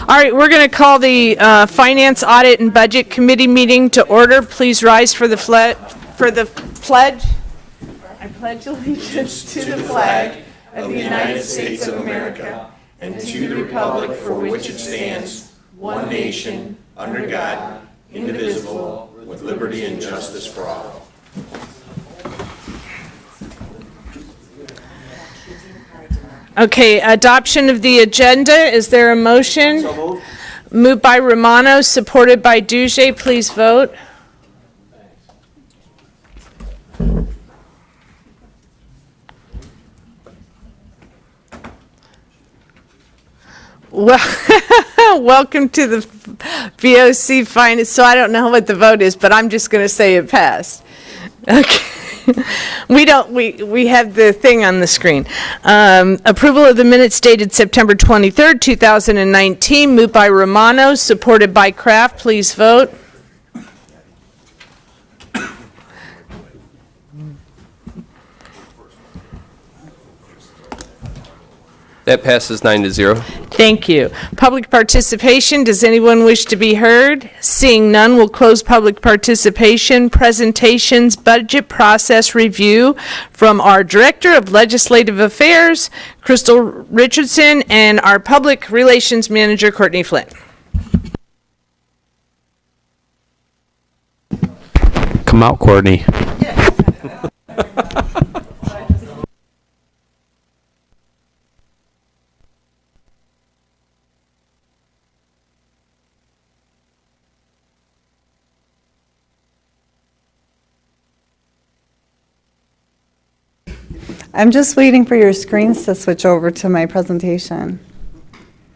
All right, we're going to call the Finance, Audit, and Budget Committee meeting to order. Please rise for the pledge. I pledge allegiance to the flag of the United States of America and to the republic for which it stands, one nation, under God, indivisible, with liberty and justice for all. Okay, adoption of the agenda. Is there a motion? So moved. Moved by Romano, supported by Duge. Please vote. Well, welcome to the VOC Finance. So I don't know what the vote is, but I'm just going to say it passed. Okay. We have the thing on the screen. Approval of the minutes dated September 23rd, 2019, moved by Romano, supported by Kraft. Please vote. That passes 9-0. Thank you. Public participation. Does anyone wish to be heard? Seeing none, we'll close public participation. Presentations, budget process review from our Director of Legislative Affairs, Crystal Richardson, and our Public Relations Manager, Courtney Flynn. Come out, Courtney. I'm just waiting for your screens to switch over to my presentation.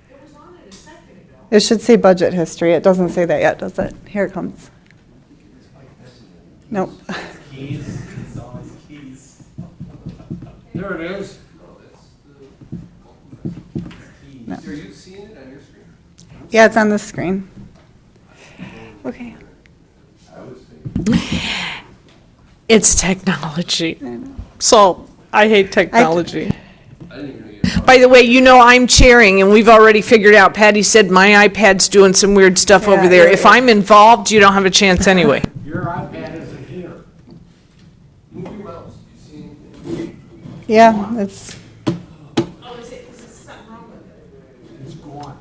It was on it a second ago. It should say budget history. It doesn't say that yet, does it? Here it comes. Nope. Keys. It's always keys. There it is. No. Are you seeing it on your screen? Yeah, it's on the screen. Okay. It's technology. So I hate technology. By the way, you know I'm chairing, and we've already figured out, Patty said my iPad's doing some weird stuff Yeah, over there. yeah, If yeah. I'm involved, you don't have a chance anyway. Your iPad isn't here. Move your mouse. You see? Yeah, it's, Oh, is it something wrong with it? It's gone.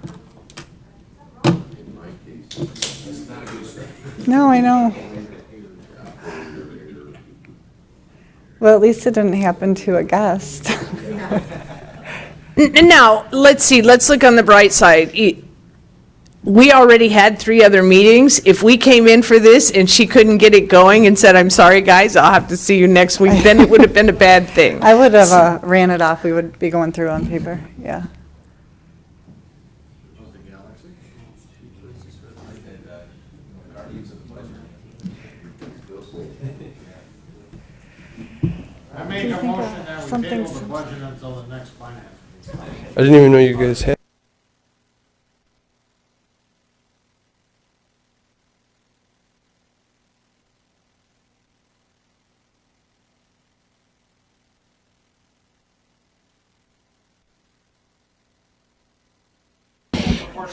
no, I know. Well, at least it didn't happen to a guest. Now, let's see, let's look on the bright side. We already had 3 other meetings. If we came in for this and she couldn't get it going and said, I'm sorry, guys, I'll have to see you next week, then it would have been a bad thing. I would have ran it off. We would be going through on paper. Yeah. I make a motion that we something's- table the budget until the next finance meeting. I didn't even know you guys had.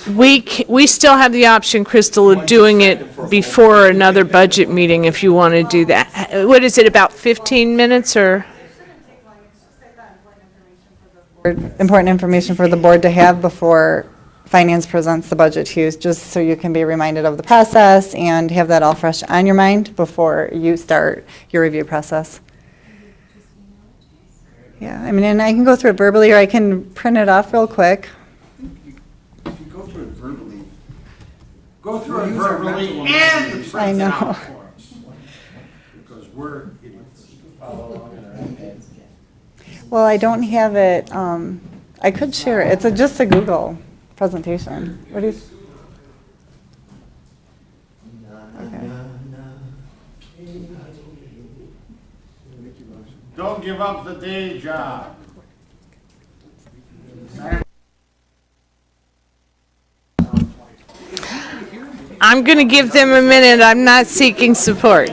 We still have the option, Crystal, of doing it before another budget meeting if you want to do that. What is it, about 15 minutes or? Important information for the board to have before finance presents the budget to you, just so you can be reminded of the process and have that all fresh on your mind before you start your review process. Yeah, I mean, and I can go through it verbally, or I can print it off real quick. If you go through it verbally. Go through it verbally and print I it know. out for us. Because we're idiots. Well, I don't have it, I could share it. It's just a Google presentation. What do you? Okay. Don't give up the day job. I'm going to give them a minute. I'm not seeking support.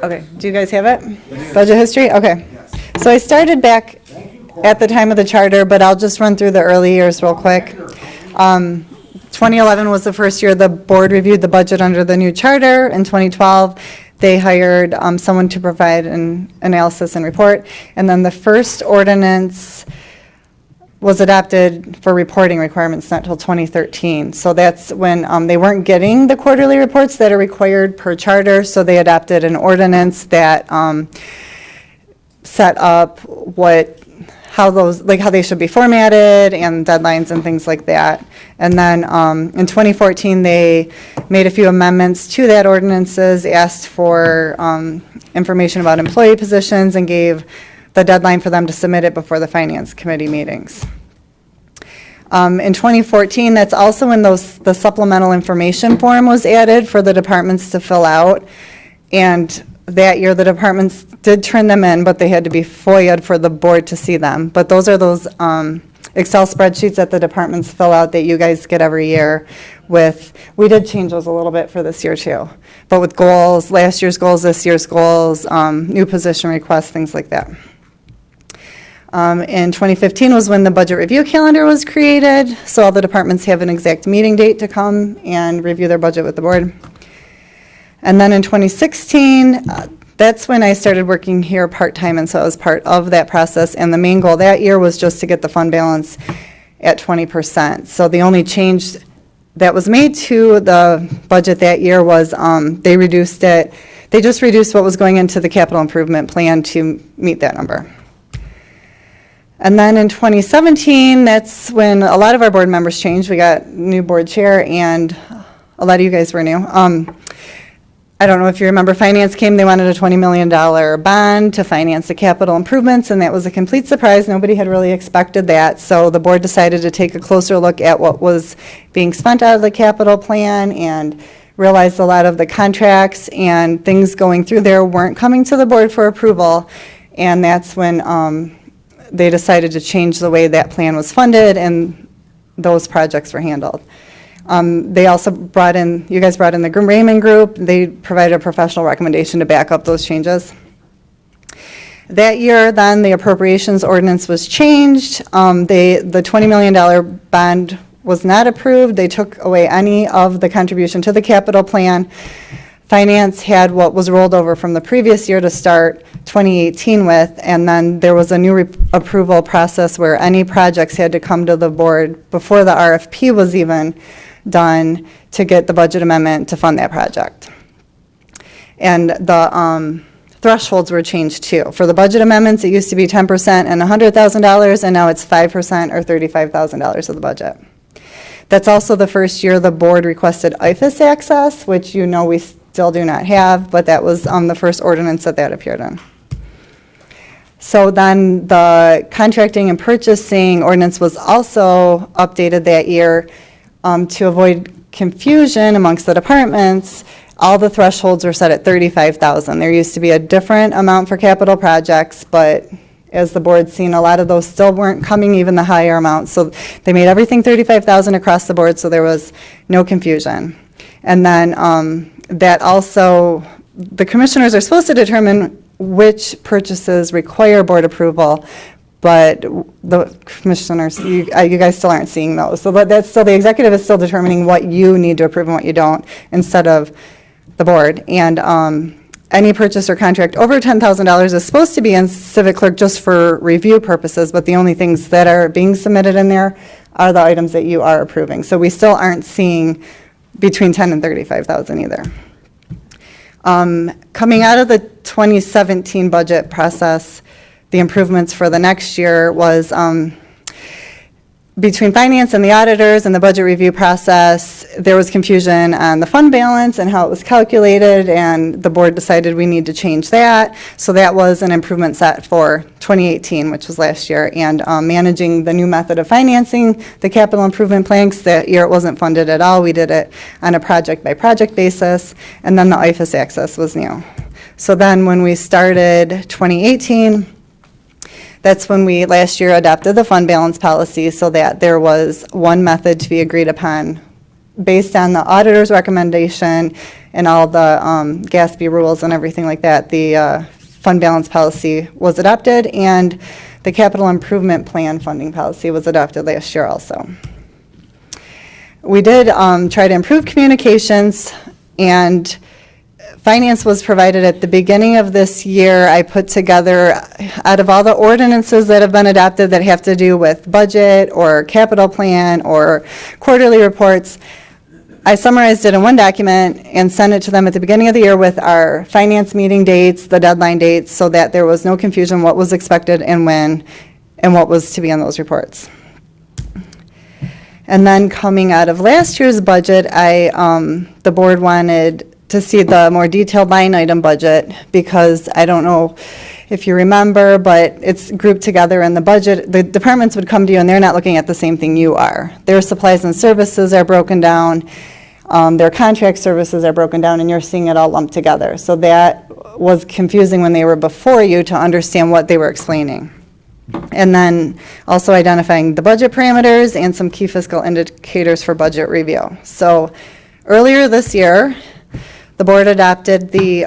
Okay, do you guys have it? Budget history? Okay. So I started back at the time of the charter, but I'll just run through the early years real quick. 2011 was the first year the board reviewed the budget under the new charter. In 2012, they hired someone to provide an analysis and report. And then the first ordinance was adopted for reporting requirements not until 2013. So that's when they weren't getting the quarterly reports that are required per charter, so they adopted an ordinance that set up how they should be formatted and deadlines and things like that. And then in 2014, they made a few amendments to that ordinances, asked for information about employee positions, and gave the deadline for them to submit it before the Finance Committee meetings. In 2014, that's also when the supplemental information form was added for the departments to fill out. And that year, the departments did turn them in, but they had to be FOIA'd for the board to see them. But those are those Excel spreadsheets that the departments fill out that you guys get every year we did change those a little bit for this year too, but with goals, last year's goals, this year's goals, new position requests, things like that. In 2015 was when the budget review calendar was created, so all the departments have an exact meeting date to come and review their budget with the board. And then in 2016, that's when I started working here part-time, and so I was part of that process. And the main goal that year was just to get the fund balance at 20%. So the only change that was made to the budget that year was they reduced it. They just reduced what was going into the capital improvement plan to meet that number. And then in 2017, that's when a lot of our board members changed. We got new board chair, and a lot of you guys were new. I don't know if you remember, Finance came, they wanted a $20 million bond to finance the capital improvements, and that was a complete surprise. Nobody had really expected that. So the board decided to take a closer look at what was being spent out of the capital plan and realized a lot of the contracts and things going through there weren't coming to the board for approval. And that's when they decided to change the way that plan was funded and those projects were handled. They also you guys brought in the Raymond Group. They provided a professional recommendation to back up those changes. That year, then, the Appropriations Ordinance was changed. The $20 million bond was not approved. They took away any of the contribution to the capital plan. Finance had what was rolled over from the previous year to start 2018 with, and then there was a new approval process where any projects had to come to the board before the RFP was even done to get the budget amendment to fund that project. And the thresholds were changed too. For the budget amendments, it used to be 10% and $100,000, and now it's 5% or $35,000 of the budget. That's also the first year the board requested IFAS access, which you know we still do not have, but that was the first ordinance that appeared in. So then the contracting and purchasing ordinance was also updated that year to avoid confusion amongst the departments. All the thresholds were set at $35,000. There used to be a different amount for capital projects, but as the board's seen, a lot of those still weren't coming, even the higher amounts. So they made everything $35,000 across the board, so there was no confusion. And then that also, the commissioners are supposed to determine which purchases require board approval, but the commissioners, you guys still aren't seeing those. So that's still, the executive is still determining what you need to approve and what you don't, instead of the board. And any purchase or contract over $10,000 is supposed to be in Civic Clerk just for review purposes, but the only things that are being submitted in there are the items that you are approving. So we still aren't seeing between $10,000 and $35,000 either. Coming out of the 2017 budget process, the improvements for the next year was between finance and the auditors and the budget review process, there was confusion on the fund balance and how it was calculated, and the board decided we need to change that. So that was an improvement set for 2018, which was last year, and managing the new method of financing the capital improvement plans. That year it wasn't funded at all. We did it on a project-by-project basis, and then the IFAS access was new. So then when we started 2018, that's when we last year adopted the fund balance policy so that there was one method to be agreed upon based on the auditor's recommendation and all the GASB rules and everything like that, the fund balance policy was adopted, and the capital improvement plan funding policy was adopted last year also. We did try to improve communications, and finance was provided at the beginning of this year. I put together, out of all the ordinances that have been adopted that have to do with budget or capital plan or quarterly reports, I summarized it in one document and sent it to them at the beginning of the year with our finance meeting dates, the deadline dates, so that there was no confusion what was expected and when and what was to be on those reports. And then coming out of last year's budget, the board wanted to see the more detailed line item budget, because I don't know if you remember, but it's grouped together in the budget. The departments would come to you and they're not looking at the same thing you are. Their supplies and services are broken down, their contract services are broken down, and you're seeing it all lumped together. So that was confusing when they were before you to understand what they were explaining. And then also identifying the budget parameters and some key fiscal indicators for budget review. So earlier this year, the board adopted the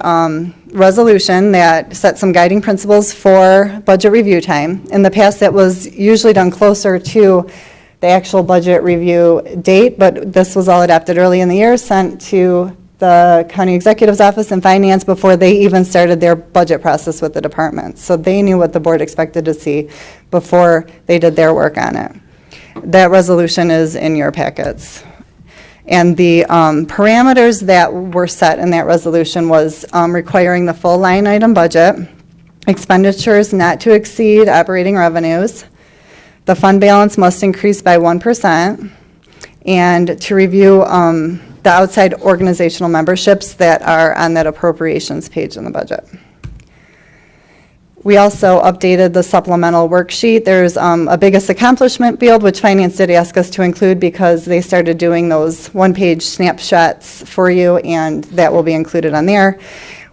resolution that set some guiding principles for budget review time. In the past, that was usually done closer to the actual budget review date, but this was all adopted early in the year, sent to the county executive's office and finance before they even started their budget process with the departments. So they knew what the board expected to see before they did their work on it. That resolution is in your packets. And the parameters that were set in that resolution was requiring the full line item budget, expenditures not to exceed operating revenues, the fund balance must increase by 1%, and to review the outside organizational memberships that are on that appropriations page in the budget. We also updated the supplemental worksheet. There's a biggest accomplishment field, which finance did ask us to include because they started doing those one-page snapshots for you, and that will be included on there.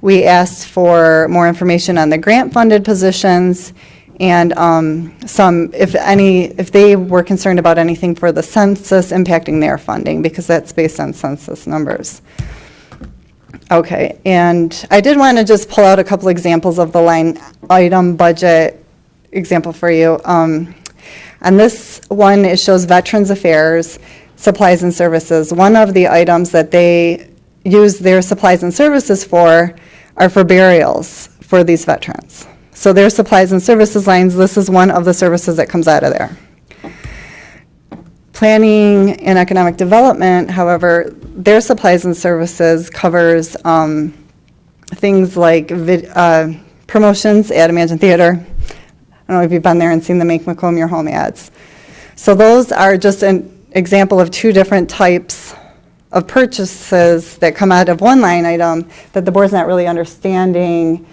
We asked for more information on the grant-funded positions and if they were concerned about anything for the census impacting their funding, because that's based on census numbers. Okay, and I did want to just pull out a couple examples of the line item budget example for you. On this one, it shows Veterans Affairs, supplies and services. One of the items that they use their supplies and services for are for burials for these veterans. So their supplies and services lines, this is one of the services that comes out of there. Planning and economic development, however, their supplies and services covers things like promotions at Imagine Theater. I don't know if you've been there and seen the Make Macomb Your Home ads. So those are just an example of two different types of purchases that come out of one line item that the board's not really understanding.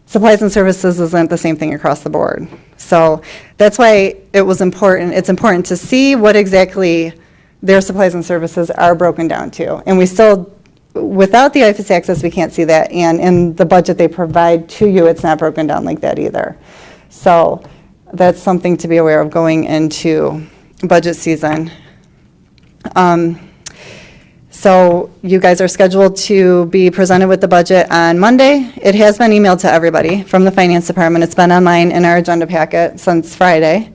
Supplies and services isn't the same thing across the board. So that's why it was important. It's important to see what exactly their supplies and services are broken down to. And we still, without the IFAS access, we can't see that. And in the budget they provide to you, it's not broken down like that either. So that's something to be aware of going into budget season. So you guys are scheduled to be presented with the budget on Monday. It has been emailed to everybody from the finance department. It's been online in our agenda packet since Friday.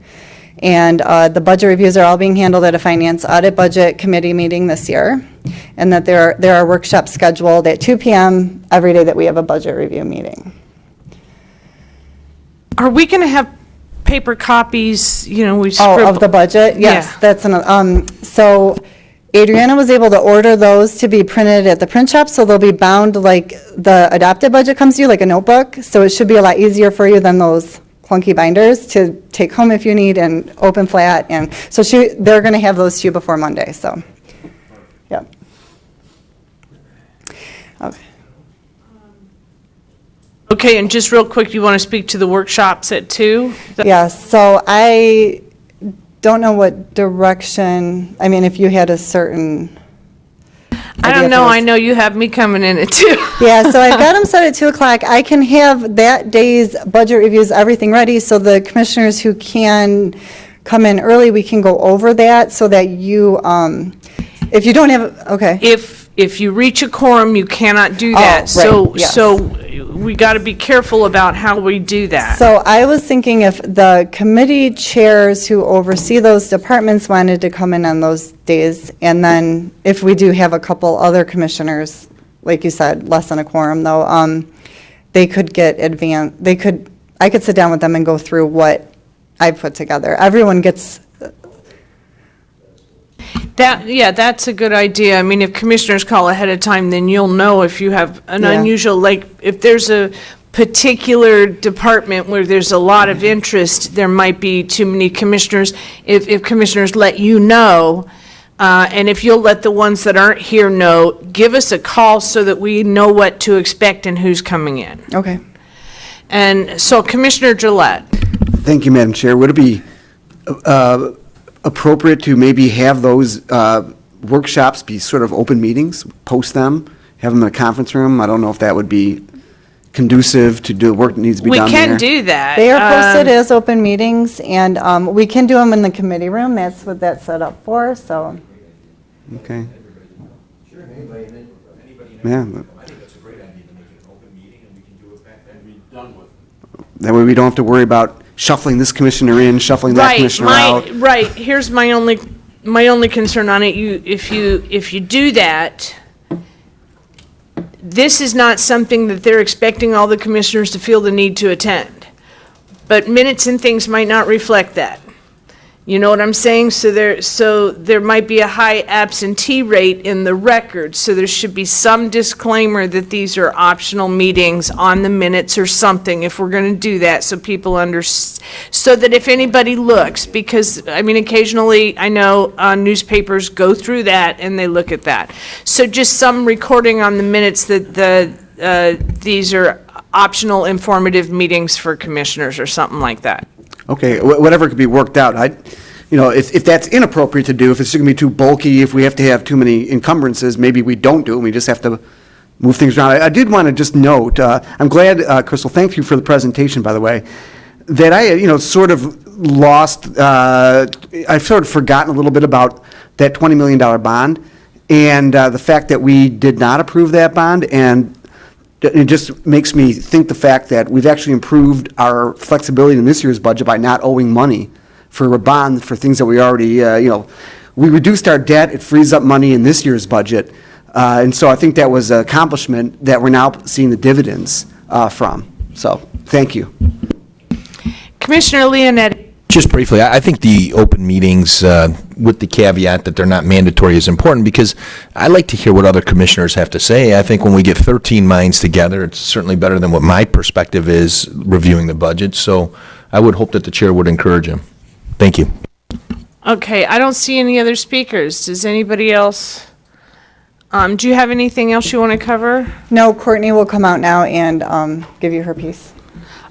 And the budget reviews are all being handled at a finance audit budget committee meeting this year. And that there are workshops scheduled at 2 p.m. every day that we have a budget review meeting. Are we going to have paper copies, we scribble? Oh, of the budget? Yes, Yeah. that's so Adriana was able to order those to be printed at the print shop, so they'll be bound like the adopted budget comes to you, like a notebook. So it should be a lot easier for you than those clunky binders to take home if you need and open flat. And so they're going to have those to you before Monday. So, yep. Okay. Okay, and just real quick, you want to speak to the workshops at 2? Yes. So I don't know what direction. I mean, if you had a certain. I don't know. I know you have me coming in at 2. Yeah, so I've got them set at 2 o'clock. I can have that day's budget reviews, everything ready, so the commissioners who can come in early, we can go over that so that you If you don't have, okay. If you reach a quorum, you cannot do Oh, that. right, So, yes. so we got to be careful about how we do that. So I was thinking if the committee chairs who oversee those departments wanted to come in on those days, and then if we do have a couple other commissioners, like you said, less than a quorum though, they could get I could sit down with them and go through what I put together. Everyone gets, That's a good idea. I mean, if commissioners call ahead of time, then you'll know if you have an Yeah. unusual, like, if there's a particular department where there's a lot of interest, there might be too many commissioners. If commissioners let you know, and if you'll let the ones that aren't here know, give us a call so that we know what to expect and who's coming in. okay. And so Commissioner Gillette. Thank you, Madam Chair. Would it be appropriate to maybe have those workshops be sort of open meetings, post them, have them in a conference room? I don't know if that would be conducive to do the work that needs to be We done there. can do that. They are posted Um, as open meetings, and we can do them in the committee room. That's what that's set up for, so. Okay. Yeah. That way we don't have to worry about shuffling this commissioner in, shuffling that commissioner out. Right, here's my only concern on it. If you do that, this is not something that they're expecting all the commissioners to feel the need to attend. But minutes and things might not reflect that. You know what I'm saying? So there might be a high absentee rate in the record, so there should be some disclaimer that these are optional meetings on the minutes or something, if we're gonna do that, so people so that if anybody looks, because, I mean, occasionally, I know, newspapers go through that and they look at that. So just some recording on the minutes that these are optional informative meetings for commissioners or something like that. Okay, whatever could be worked out. If that's inappropriate to do, if it's going to be too bulky, if we have to have too many encumbrances, maybe we don't do it, and we just have to move things around. I did want to just note, I'm glad, Crystal, thank you for the presentation, by the way, that I, sort of lost, I've sort of forgotten a little bit about that $20 million bond, and the fact that we did not approve that bond, and it just makes me think the fact that we've actually improved our flexibility in this year's budget by not owing money for a bond for things that we already, we reduced our debt, it frees up money in this year's budget. And so I think that was an accomplishment that we're now seeing the dividends from. So, thank you. Commissioner Leonetti. Just briefly, I think the open meetings, with the caveat that they're not mandatory, is important, because I like to hear what other commissioners have to say. I think when we get 13 minds together, it's certainly better than what my perspective is reviewing the budget. So I would hope that the chair would encourage him. Thank you. Okay, I don't see any other speakers. Does anybody else? Do you have anything else you want to cover? No, Courtney will come out now and give you her piece.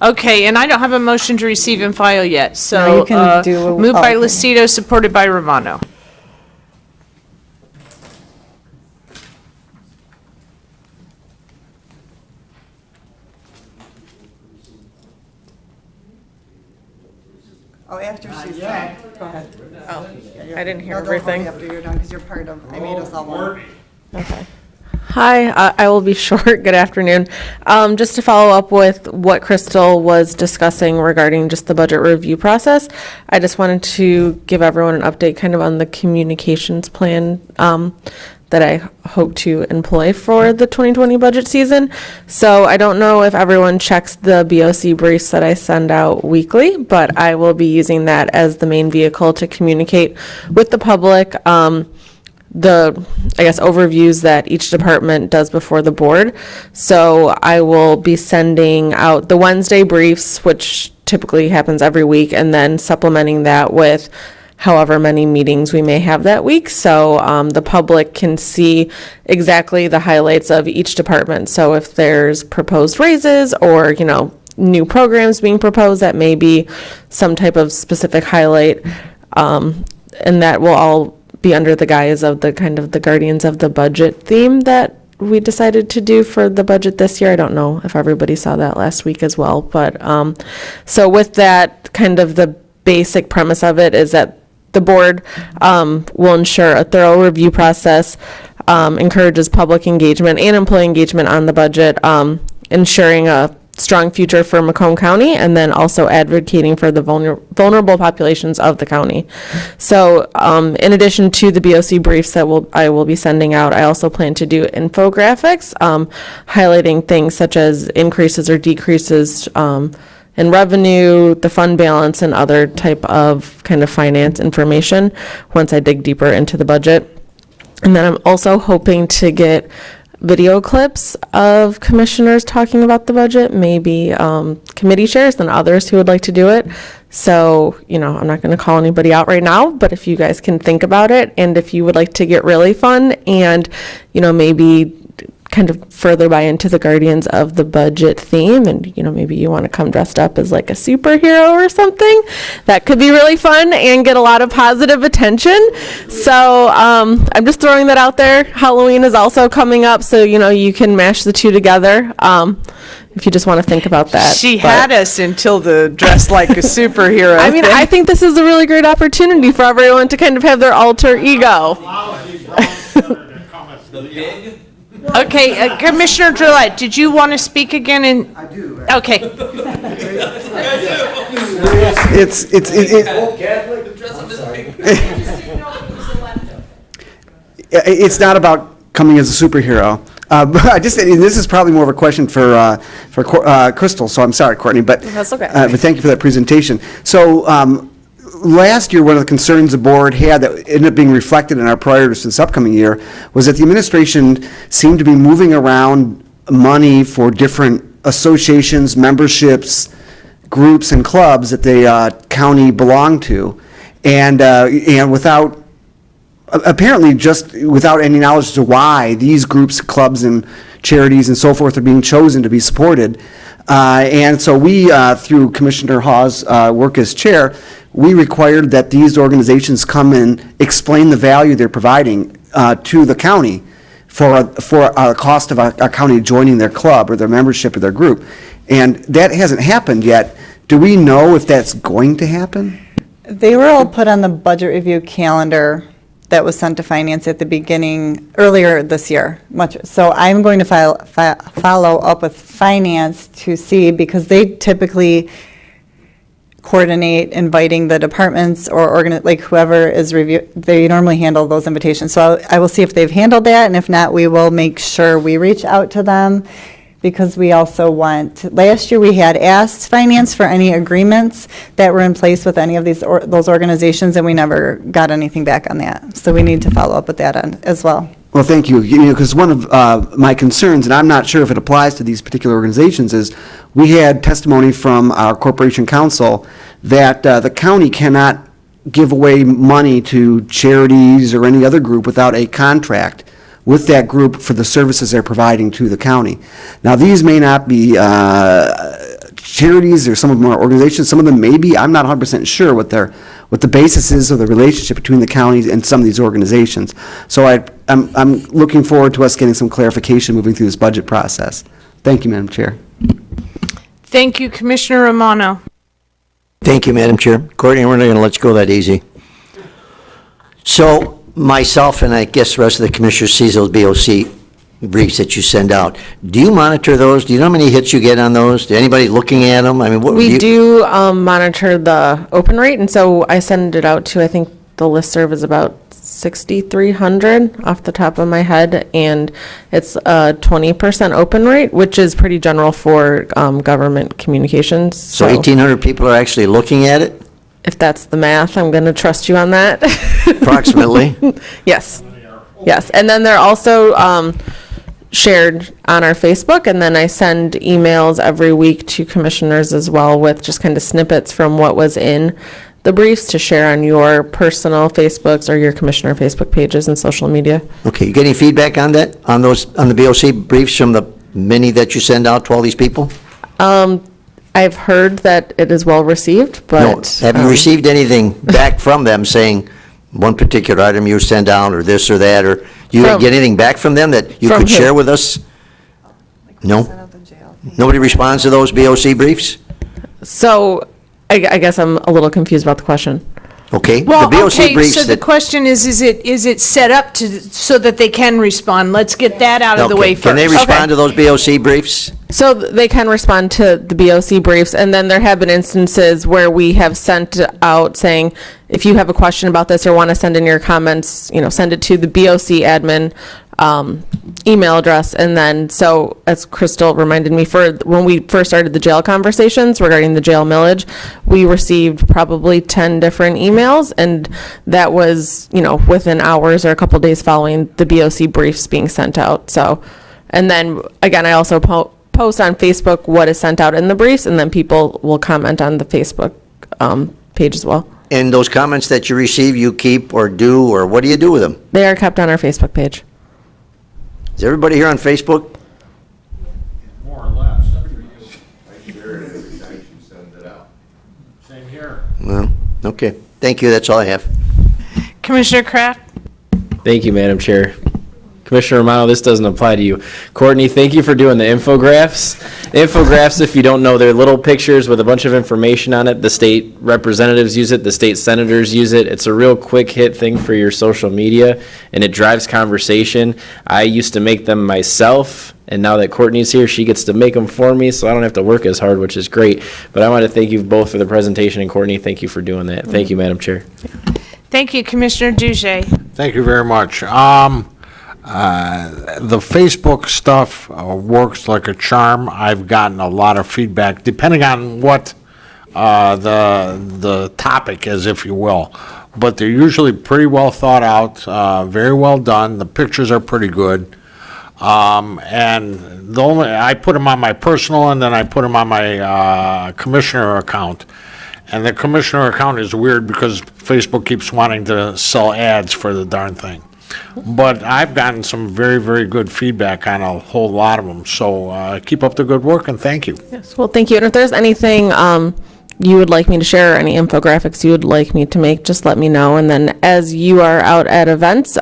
Okay, and I don't have a motion to receive and file yet, so. No, you can do- Moved by okay. Lucido, supported by Romano. Oh, after she's done. Go ahead. Oh, I didn't hear No, don't everything. worry after you're done, because you're part of, I made us all one. Hi, I will be short. Good afternoon. Just to follow up with what Crystal was discussing regarding just the budget review process, I just wanted to give everyone an update kind of on the communications plan that I hope to employ for the 2020 budget season. So I don't know if everyone checks the BOC briefs that I send out weekly, but I will be using that as the main vehicle to communicate with the public I guess, overviews that each department does before the board. So I will be sending out the Wednesday briefs, which typically happens every week, and then supplementing that with however many meetings we may have that week. So the public can see exactly the highlights of each department. So if there's proposed raises or, new programs being proposed, that may be some type of specific highlight. And that will all be under the guise of the kind of the Guardians of the Budget theme that we decided to do for the budget this year. I don't know if everybody saw that last week as well, but so with that, kind of the basic premise of it is that the board will ensure a thorough review process, encourages public engagement and employee engagement on the budget, ensuring a strong future for Macomb County, and then also advocating for the vulnerable populations of the county. So in addition to the BOC briefs that I will be sending out, I also plan to do infographics highlighting things such as increases or decreases in revenue, the fund balance, and other type of kind of finance information once I dig deeper into the budget. And then I'm also hoping to get video clips of commissioners talking about the budget, maybe committee chairs and others who would like to do it. So, I'm not going to call anybody out right now, but if you guys can think about it, and if you would like to get really fun and, maybe kind of further buy into the Guardians of the Budget theme, and maybe you want to come dressed up as like a superhero or something, that could be really fun and get a lot of positive attention. So I'm just throwing that out there. Halloween is also coming up, so you can mash the two together if you just want to think about that. She had us until the dress like a superhero. I mean, I think this is a really great opportunity for everyone to kind of have their alter ego. Okay, Commissioner Drillette, did you want to speak again? I do. Okay. It's not about coming as a superhero. But and this is probably more of a question for Crystal, so I'm sorry, Courtney, but. That's okay. But thank you for that presentation. So, last year, one of the concerns the board had that ended up being reflected in our priorities for this upcoming year was that the administration seemed to be moving around money for different associations, memberships, groups, and clubs that the county belonged to, and without, apparently just without any knowledge as to why these groups, clubs, and charities and so forth are being chosen to be supported. And so we, through Commissioner Hawes' work as chair, we required that these organizations come and explain the value they're providing to the county for a cost of a county joining their club or their membership or their group. And that hasn't happened yet. Do we know if that's going to happen? They were all put on the budget review calendar that was sent to finance at the beginning, earlier this year. So I'm going to follow up with finance to see, because they typically coordinate inviting the departments or like whoever is they normally handle those invitations. So I will see if they've handled that, and if not, we will make sure we reach out to them, because we also last year we had asked finance for any agreements that were in place with any of those organizations, and we never got anything back on that. So we need to follow up with that as well. Well, thank you. Because one of my concerns, and I'm not sure if it applies to these particular organizations, is we had testimony from our corporation counsel that the county cannot give away money to charities or any other group without a contract with that group for the services they're providing to the county. Now, these may not be charities, or some of them are organizations, some of them may be. I'm not 100% sure what the basis is of the relationship between the counties and some of these organizations. So I'm looking forward to us getting some clarification moving through this budget process. Thank you, Madam Chair. Thank you, Commissioner Romano. Thank you, Madam Chair. Courtney, we're not going to let you go that easy. So myself, and I guess the rest of the commissioners, sees those BOC briefs that you send out. Do you monitor those? Do you know how many hits you get on those? Do anybody looking at them? I mean, We do monitor the open rate, and so I send it out to, I think the listserv is about 6,300 off the top of my head, and it's a 20% open rate, which is pretty general for government communications. So 1,800 people are actually looking at it? If that's the math, I'm going to trust you on that. Approximately. Yes. Yes. And then they're also shared on our Facebook, and then I send emails every week to commissioners as well with just kind of snippets from what was in the briefs to share on your personal Facebooks or your commissioner Facebook pages and social media. Okay, you getting feedback on that, on the BOC briefs from the many that you send out to all these people? I've heard that it is well received, but No. Have you received anything back from them saying one particular item you send out, or this or that, or do you get anything back from them that you From could who? share with us? No? Nobody responds to those BOC briefs? So I guess I'm a little confused about the question. Okay? Well, The BOC okay, briefs so the that- question is it set up so that they can respond? Let's get that out of the Okay, way first. Can they respond to those BOC briefs? So they can respond to the BOC briefs, and then there have been instances where we have sent out saying, if you have a question about this or want to send in your comments, send it to the BOC admin email address. And then, so as Crystal reminded me, for when we first started the jail conversations regarding the jail millage, we received probably 10 different emails, and that was, within hours or a couple days following the BOC briefs being sent out. So, and then again, I also post on Facebook what is sent out in the briefs, and then people will comment on the Facebook page as well. And those comments that you receive, you keep or do, or what do you do with them? They are kept on our Facebook page. Is everybody here on Facebook? More or less. I share it every time she sends it out. Same here. Well, okay. Thank you, that's all I have. Commissioner Kraft? Thank you, Madam Chair. Commissioner Romano, this doesn't apply to you. Courtney, thank you for doing the infographics. Infographics, if you don't know, they're little pictures with a bunch of information on it. The state representatives use it, the state senators use it. It's a real quick hit thing for your social media, and it drives conversation. I used to make them myself, and now that Courtney's here, she gets to make them for me, so I don't have to work as hard, which is great. But I want to thank you both for the presentation, and Courtney, thank you for doing that. Thank you, Madam Chair. Thank you, Commissioner Duge. Thank you very much. The Facebook stuff works like a charm. I've gotten a lot of feedback, depending on what the topic is, if you will. But they're usually pretty well thought out, very well done. The pictures are pretty good. And I put them on my personal, and then I put them on my commissioner account. And the commissioner account is weird because Facebook keeps wanting to sell ads for the darn thing. But I've gotten some very, very good feedback on a whole lot of them. So keep up the good work, and thank you. Yes, well, thank you. And if there's anything you would like me to share, or any infographics you would like me to make, just let me know. And then as you are out at events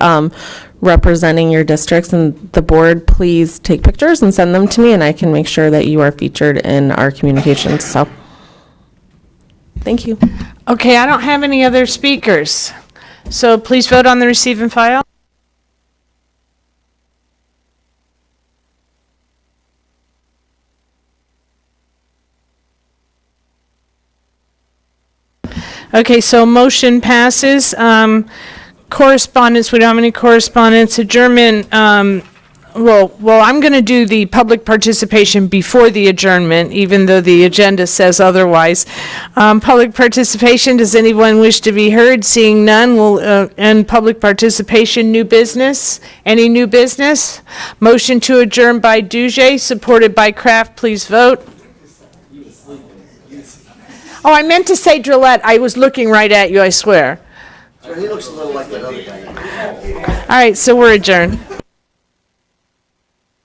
representing your districts and the board, please take pictures and send them to me, and I can make sure that you are featured in our communications. So thank you. Okay, I don't have any other speakers. So please vote on the receive and file. Okay, so motion passes. Correspondence, we don't have any correspondence. Adjournment, well, I'm going to do the public participation before the adjournment, even though the agenda says otherwise. Public participation, does anyone wish to be heard? Seeing none, we'll end public participation. New business? Any new business? Motion to adjourn by Duge, supported by Kraft. Please vote. Oh, I meant to say Drillette. I was looking right at you, I swear. He looks a little like that other guy. All right, so we're adjourned.